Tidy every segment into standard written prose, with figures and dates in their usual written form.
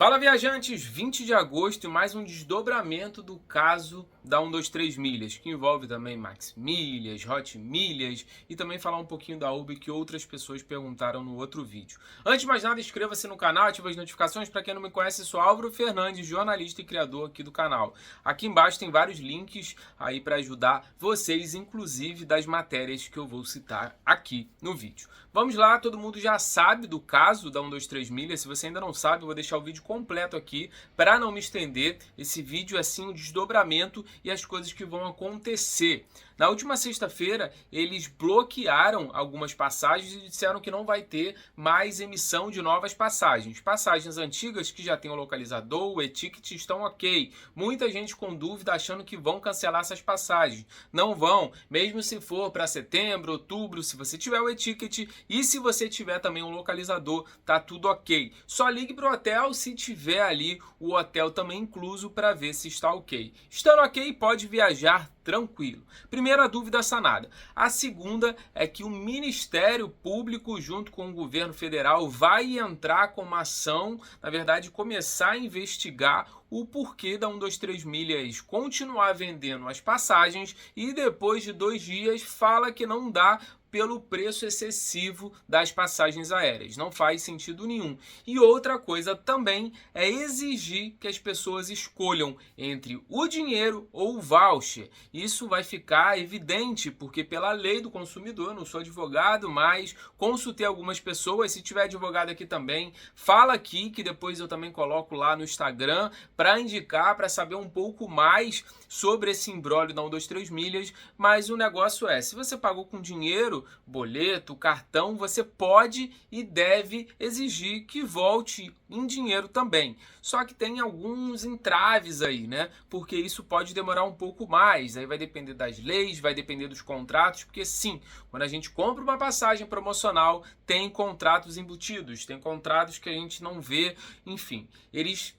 Fala, viajantes! 20 de agosto e mais um desdobramento do caso da 123 Milhas, que envolve também Max Milhas, Hot Milhas e também falar um pouquinho da Uber que outras pessoas perguntaram no outro vídeo. Antes de mais nada, inscreva-se no canal, ative as notificações. Para quem não me conhece, sou Álvaro Fernandes, jornalista e criador aqui do canal. Aqui embaixo tem vários links aí para ajudar vocês, inclusive das matérias que eu vou citar aqui no vídeo. Vamos lá, todo mundo já sabe do caso da 123 Milhas. Se você ainda não sabe, eu vou deixar o vídeo completo aqui para não me estender. Esse vídeo é assim um desdobramento e as coisas que vão acontecer. Na última sexta-feira, eles bloquearam algumas passagens e disseram que não vai ter mais emissão de novas passagens. Passagens antigas que já tem o localizador, o e-ticket estão ok. Muita gente com dúvida achando que vão cancelar essas passagens. Não vão, mesmo se for para setembro, outubro, se você tiver o e-ticket e se você tiver também um localizador, tá tudo ok. Só ligue para o hotel se tiver ali o hotel também incluso para ver se está ok. Estando ok, pode viajar tranquilo. Primeira dúvida sanada. A segunda é que o Ministério Público, junto com o governo federal, vai entrar com uma ação, na verdade, começar a investigar o porquê da 123 Milhas continuar vendendo as passagens e depois de 2 dias fala que não dá pelo preço excessivo das passagens aéreas. Não faz sentido nenhum. E outra coisa também é exigir que as pessoas escolham entre o dinheiro ou o voucher. Isso vai ficar evidente, porque pela lei do consumidor, eu não sou advogado, mas consultei algumas pessoas. Se tiver advogado aqui também, fala aqui que depois eu também coloco lá no Instagram para indicar, para saber um pouco mais sobre esse imbróglio da 123 Milhas. Mas o negócio é, se você pagou com dinheiro, boleto, cartão, você pode e deve exigir que volte em dinheiro também. Só que tem alguns entraves aí, né? Porque isso pode demorar um pouco mais. Aí vai depender das leis, vai depender dos contratos, porque sim, quando a gente compra uma passagem promocional, tem contratos embutidos, tem contratos que a gente não vê, enfim.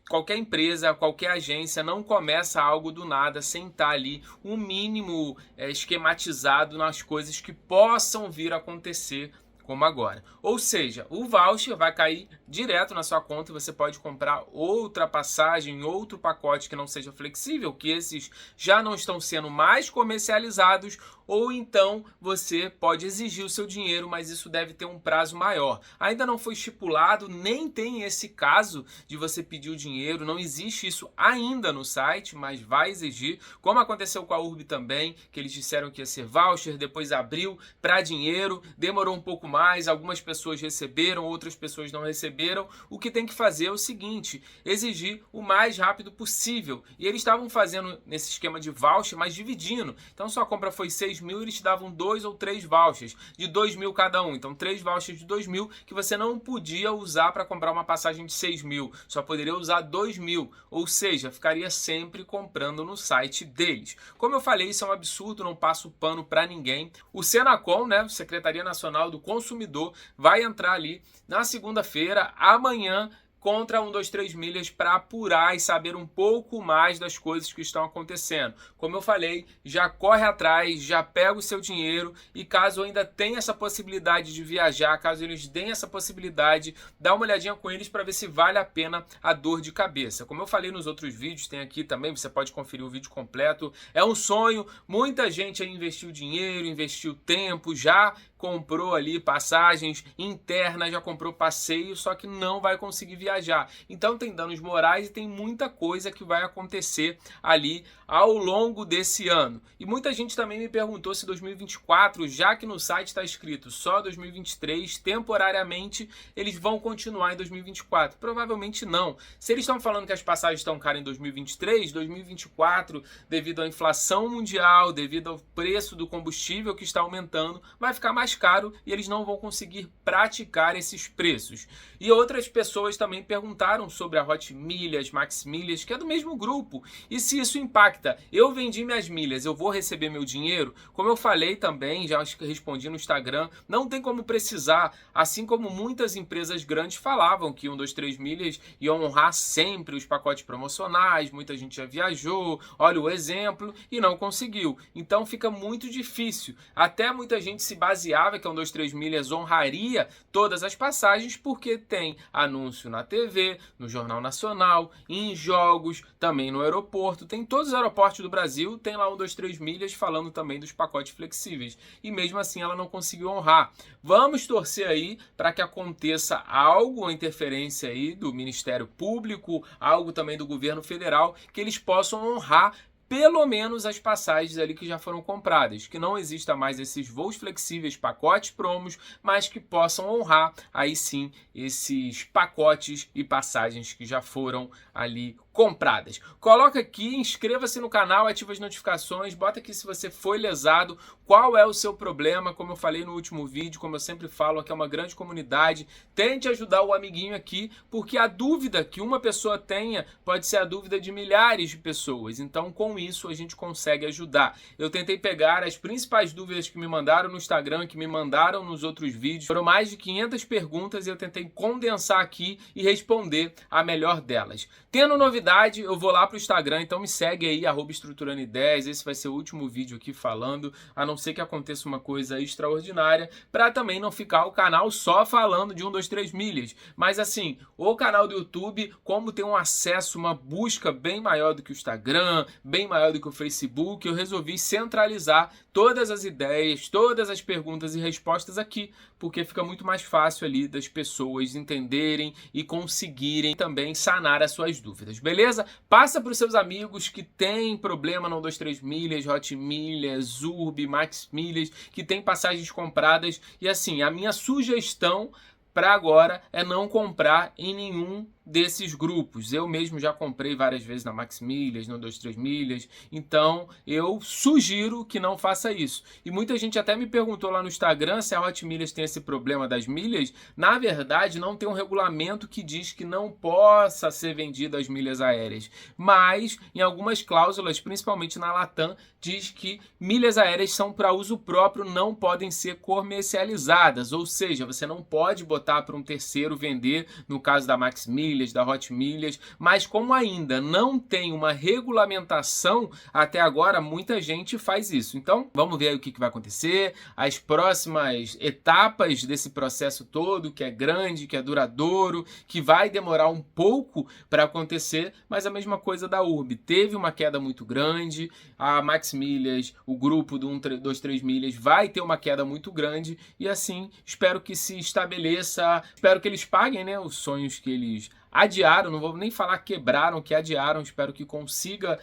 Qualquer empresa, qualquer agência não começa algo do nada sem estar ali o mínimo esquematizado nas coisas que possam vir a acontecer como agora. Ou seja, o voucher vai cair direto na sua conta e você pode comprar outra passagem, outro pacote que não seja flexível, que esses já não estão sendo mais comercializados, ou então você pode exigir o seu dinheiro, mas isso deve ter um prazo maior. Ainda não foi estipulado, nem tem esse caso de você pedir o dinheiro, não existe isso ainda no site, mas vai exigir, como aconteceu com a Urb também, que eles disseram que ia ser voucher, depois abriu para dinheiro, demorou um pouco mais, algumas pessoas receberam, outras pessoas não receberam. O que tem que fazer é o seguinte, exigir o mais rápido possível. E eles estavam fazendo nesse esquema de voucher, mas dividindo. Então sua compra foi 6 mil, eles te davam 2 ou 3 vouchers de 2 mil cada um. Então 3 vouchers de 2 mil que você não podia usar para comprar uma passagem de 6 mil. Só poderia usar 2 mil. Ou seja, ficaria sempre comprando no site deles. Como eu falei, isso é um absurdo, não passo pano para ninguém. O Senacom, né, Secretaria Nacional do Consumidor, vai entrar ali na segunda-feira, amanhã, contra a 123 Milhas para apurar e saber um pouco mais das coisas que estão acontecendo. Como eu falei, já corre atrás, já pega o seu dinheiro e caso ainda tenha essa possibilidade de viajar, caso eles deem essa possibilidade, dá uma olhadinha com eles para ver se vale a pena a dor de cabeça. Como eu falei nos outros vídeos, tem aqui também, você pode conferir o vídeo completo. É um sonho, muita gente aí investiu dinheiro, investiu tempo, já comprou ali passagens internas, já comprou passeio, só que não vai conseguir viajar. Então tem danos morais e tem muita coisa que vai acontecer ali ao longo desse ano. E muita gente também me perguntou se 2024, já que no site está escrito só 2023, temporariamente eles vão continuar em 2024. Provavelmente não. Se eles estão falando que as passagens estão caras em 2023, 2024, devido à inflação mundial, devido ao preço do combustível que está aumentando, vai ficar mais caro e eles não vão conseguir praticar esses preços. E outras pessoas também perguntaram sobre a Hot Milhas, Max Milhas, que é do mesmo grupo, e se isso impacta. Eu vendi minhas milhas, eu vou receber meu dinheiro? Como eu falei também, já respondi no Instagram, não tem como precisar, assim como muitas empresas grandes falavam que 123 Milhas iam honrar sempre os pacotes promocionais, muita gente já viajou, olha o exemplo, e não conseguiu. Então fica muito difícil, até muita gente se basear achava que a 123 Milhas honraria todas as passagens porque tem anúncio na TV, no Jornal Nacional, em jogos, também no aeroporto, tem todos os aeroportos do Brasil, tem lá 123 Milhas falando também dos pacotes flexíveis. E mesmo assim ela não conseguiu honrar. Vamos torcer aí para que aconteça algo, uma interferência aí do Ministério Público, algo também do governo federal, que eles possam honrar pelo menos as passagens ali que já foram compradas, que não exista mais esses voos flexíveis, pacotes promos, mas que possam honrar aí sim esses pacotes e passagens que já foram ali compradas. Coloca aqui, inscreva-se no canal, ativa as notificações, bota aqui se você foi lesado, qual é o seu problema, como eu falei no último vídeo, como eu sempre falo, aqui é uma grande comunidade, tente ajudar o amiguinho aqui, porque a dúvida que uma pessoa tenha pode ser a dúvida de milhares de pessoas, então com isso a gente consegue ajudar. Eu tentei pegar as principais dúvidas que me mandaram no Instagram, que me mandaram nos outros vídeos, foram mais de 500 perguntas e eu tentei condensar aqui e responder a melhor delas. Tendo novidade, eu vou lá pro Instagram, então me segue aí, @estruturando-ideias, esse vai ser o último vídeo aqui falando, a não ser que aconteça uma coisa extraordinária, para também não ficar o canal só falando de 123 Milhas. Mas assim, o canal do YouTube, como tem um acesso, uma busca bem maior do que o Instagram, bem maior do que o Facebook, eu resolvi centralizar todas as ideias, todas as perguntas e respostas aqui, porque fica muito mais fácil ali das pessoas entenderem e conseguirem também sanar as suas dúvidas, beleza? Passa para os seus amigos que têm problema no 123 Milhas, Hot Milhas, Urb, Max Milhas, que tem passagens compradas e assim, a minha sugestão para agora é não comprar em nenhum desses grupos. Eu mesmo já comprei várias vezes na Max Milhas, no 123 Milhas, então eu sugiro que não faça isso. E muita gente até me perguntou lá no Instagram se a Hot Milhas tem esse problema das milhas. Na verdade, não tem um regulamento que diz que não possa ser vendido as milhas aéreas, mas em algumas cláusulas, principalmente na Latam, diz que milhas aéreas são para uso próprio, não podem ser comercializadas, ou seja, você não pode botar para um terceiro vender, no caso da Max Milhas, da Hot Milhas, mas como ainda não tem uma regulamentação, até agora muita gente faz isso. Então, vamos ver aí o que vai acontecer, as próximas etapas desse processo todo, que é grande, que é duradouro, que vai demorar um pouco para acontecer, mas a mesma coisa da Urb. Teve uma queda muito grande, a Max Milhas, o grupo do 123 Milhas vai ter uma queda muito grande e assim, espero que se estabeleça, espero que eles paguem, né, os sonhos que eles adiaram, não vou nem falar quebraram, que adiaram, espero que consiga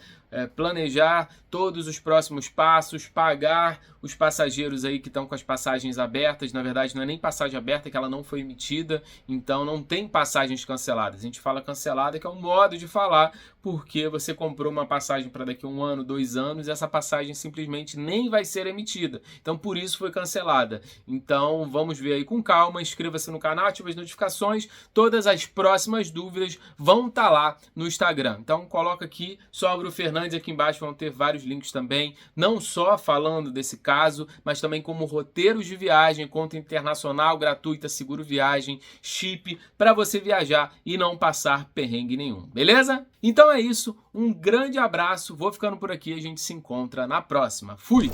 planejar todos os próximos passos, pagar os passageiros aí que estão com as passagens abertas. Na verdade não é nem passagem aberta, que ela não foi emitida, então não tem passagens canceladas. A gente fala cancelada, que é um modo de falar, porque você comprou uma passagem para daqui a 1 ano, 2 anos, e essa passagem simplesmente nem vai ser emitida, então por isso foi cancelada. Então vamos ver aí com calma, inscreva-se no canal, ative as notificações, todas as próximas dúvidas vão estar lá no Instagram. Então coloca aqui, Sobra o Fernandes, aqui embaixo vão ter vários links também, não só falando desse caso, mas também como roteiros de viagem, conta internacional, gratuita, seguro viagem, chip, para você viajar e não passar perrengue nenhum, beleza? Então é isso, um grande abraço, vou ficando por aqui, a gente se encontra na próxima. Fui!